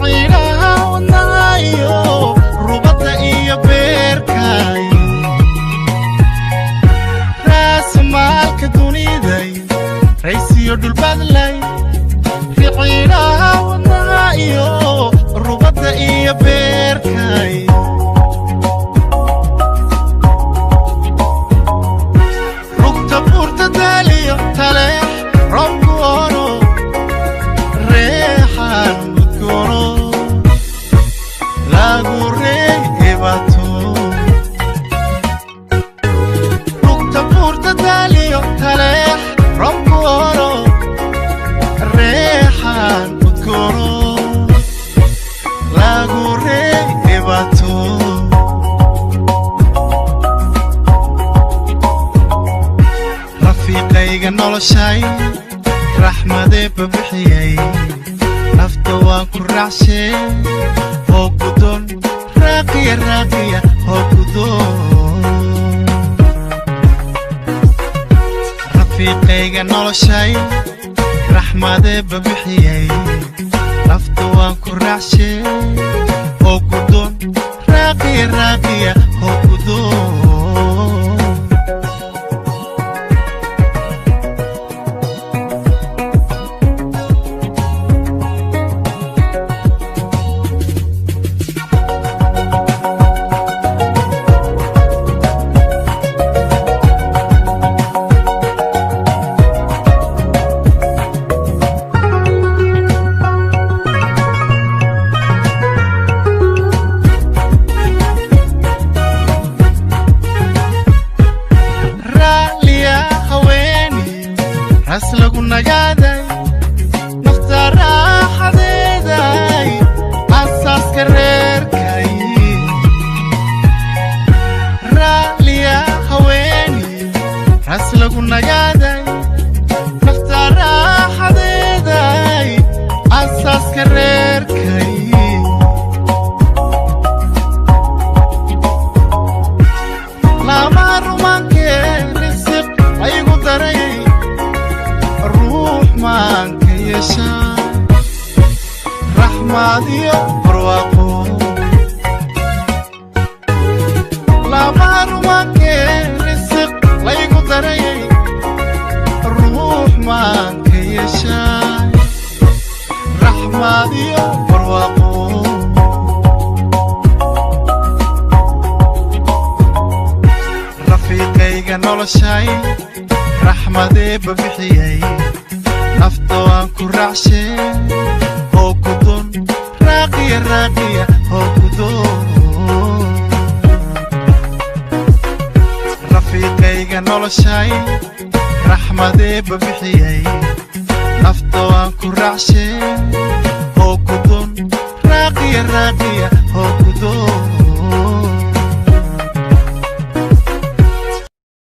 ficinaha wadnahayo rubadda iyo beerkay raasmaalka duniday raysiyo dhulbadlay ficinaha wadnahayo rubadda iyo beerkay rugta buurta daaliyo taleex robku ono reexan udgono lagu reebato rugta buurta daaliyo taleex robku ono reexan udgono lagu reebato rafiiqayga noloshay raxmadee babixiyay nafta waan ku raacshay oo gudon raaqiya raaqiya oo gudon rafiiqayga noloshay raxmadee babixiyay nafta waan ku raacshay oo gudon raaqiya raaqiya oo gudon aslagu nagaaday nafta raaxadeeday asaaska reerkay raaliya haweeni aslagu nagaaday nafta raaxadeeday asaaska reerkay lama rumankee risiq aygu daray maanka yeeshaa raxmaad iyo barwaaqo lama rumankee risiq laygu darayay ruux maanka yeeshaa raxmaad iyo barwaaqo rafiiqayga noloshay raxmadee babixiyay nafta waan ku raacshay oo gudon raaqiya raaqiya oo gudon rafiiqayga noloshay raxmadee babixiyay nafta waan ku raacshay oo gudon raaqiya raaqiya